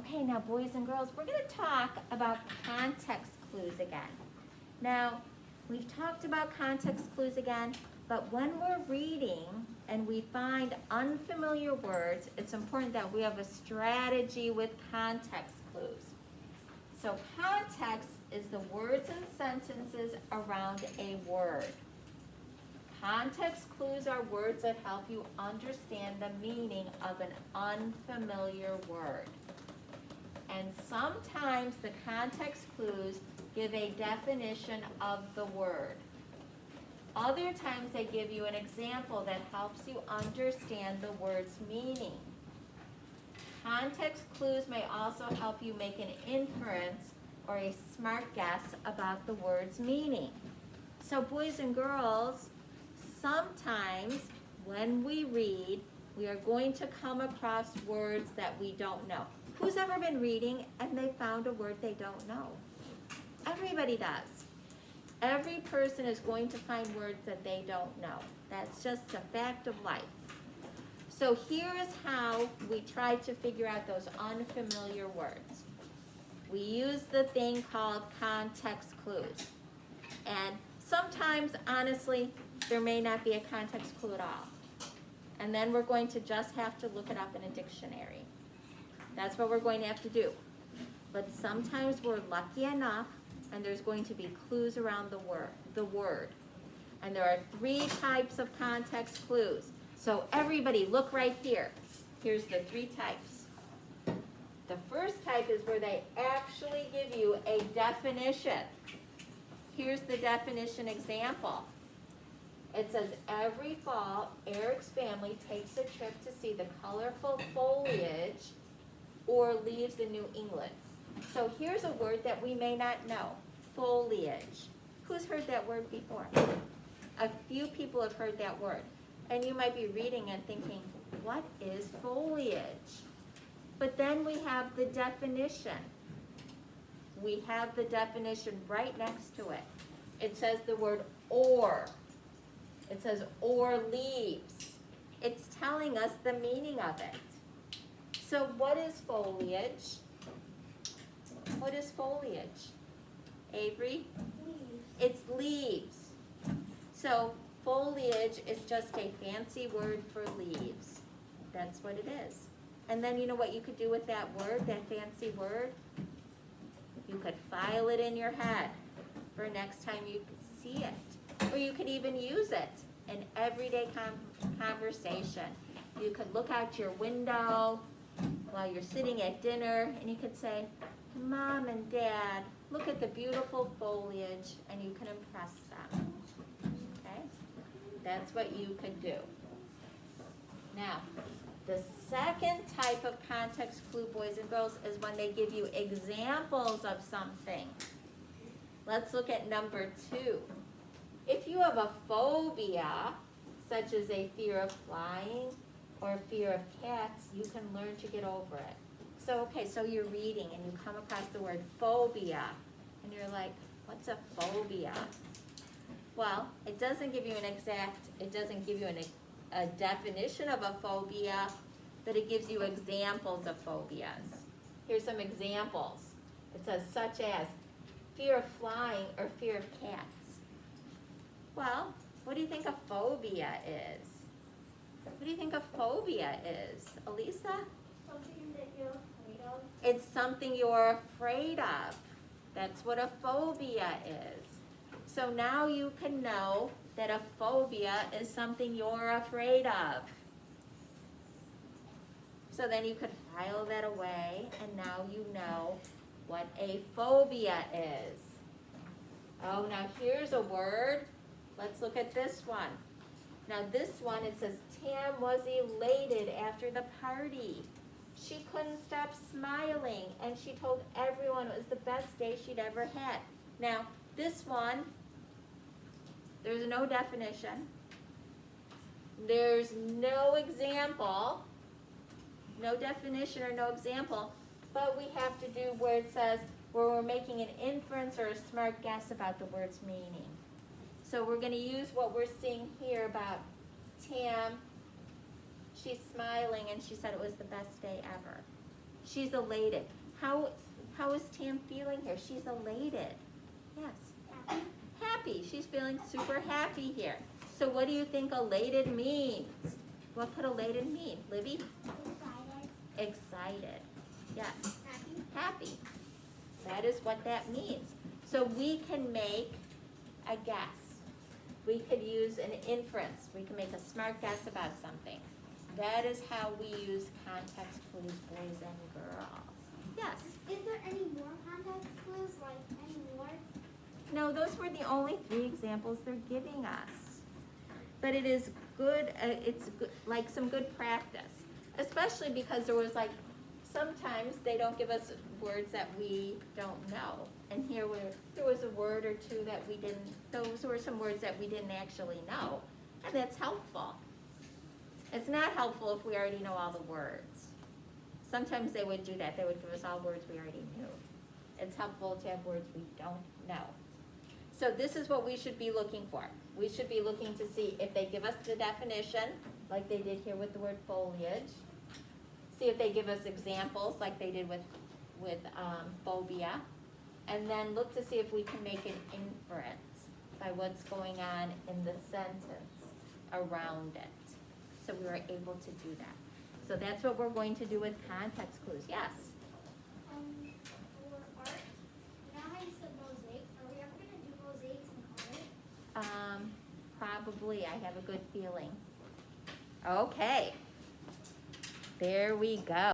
Okay, now boys and girls, we're going to talk about context clues again. Now, we've talked about context clues again, but when we're reading and we find unfamiliar words, it's important that we have a strategy with context clues. So context is the words and sentences around a word. Context clues are words that help you understand the meaning of an unfamiliar word. And sometimes the context clues give a definition of the word. Other times they give you an example that helps you understand the word's meaning. Context clues may also help you make an inference or a smart guess about the word's meaning. So boys and girls, sometimes when we read, we are going to come across words that we don't know. Who's ever been reading and they found a word they don't know? Everybody does. Every person is going to find words that they don't know. That's just a fact of life. So here is how we try to figure out those unfamiliar words. We use the thing called context clues. And sometimes, honestly, there may not be a context clue at all. And then we're going to just have to look it up in a dictionary. That's what we're going to have to do. But sometimes we're lucky enough and there's going to be clues around the word. And there are 3 types of context clues. So everybody look right here. Here's the 3 types. The first type is where they actually give you a definition. Here's the definition example. It says, every fall, Eric's family takes a trip to see the colorful foliage or leaves in New England. So here's a word that we may not know, foliage. Who's heard that word before? A few people have heard that word. And you might be reading and thinking, what is foliage? But then we have the definition. We have the definition right next to it. It says the word or. It says or leaves. It's telling us the meaning of it. So what is foliage? What is foliage? Avery? Leaves. It's leaves. So foliage is just a fancy word for leaves. That's what it is. And then you know what you could do with that word, that fancy word? You could file it in your head for next time you see it. Or you could even use it in everyday conversation. You could look out your window while you're sitting at dinner and you could say, Mom and Dad, look at the beautiful foliage, and you can impress them. Okay? That's what you could do. Now, the second type of context clue, boys and girls, is when they give you examples of something. Let's look at number 2. If you have a phobia, such as a fear of flying or fear of cats, you can learn to get over it. So, okay, so you're reading and you come across the word phobia, and you're like, what's a phobia? Well, it doesn't give you a definition of a phobia, but it gives you examples of phobias. Here's some examples. It says such as fear of flying or fear of cats. Well, what do you think a phobia is? What do you think a phobia is? Elisa? Something that you're afraid of. It's something you're afraid of. That's what a phobia is. So now you can know that a phobia is something you're afraid of. So then you could file that away, and now you know what a phobia is. Oh, now here's a word. Let's look at this one. Now this one, it says, Tam was elated after the party. She couldn't stop smiling, and she told everyone it was the best day she'd ever had. Now, this one, there's no definition. There's no example, no definition or no example, but we have to do where it says, where we're making an inference or a smart guess about the word's meaning. So we're going to use what we're seeing here about Tam. She's smiling and she said it was the best day ever. She's elated. How is Tam feeling here? She's elated. Yes. Happy. Happy. She's feeling super happy here. So what do you think elated means? What could elated mean? Livy? Excited. Excited. Yes. Happy. Happy. That is what that means. So we can make a guess. We could use an inference. We can make a smart guess about something. That is how we use context clues, boys and girls. Yes. Is there any more context clues? Like any more? No, those were the only 3 examples they're giving us. But it is good, it's good, like some good practice, especially because there was like, sometimes they don't give us words that we don't know. And here there was a word or 2 that we didn't, those were some words that we didn't actually know. And that's helpful. It's not helpful if we already know all the words. Sometimes they would do that. They would give us all words we already knew. It's helpful to have words we don't know. So this is what we should be looking for. We should be looking to see if they give us the definition, like they did here with the word foliage. See if they give us examples, like they did with phobia. And then look to see if we can make an inference by what's going on in the sentence around it. So we were able to do that. So that's what we're going to do with context clues. Yes? For art, you know how you said mosaics? Are we ever going to do mosaics in college? Probably. I have a good feeling. Okay. There we go.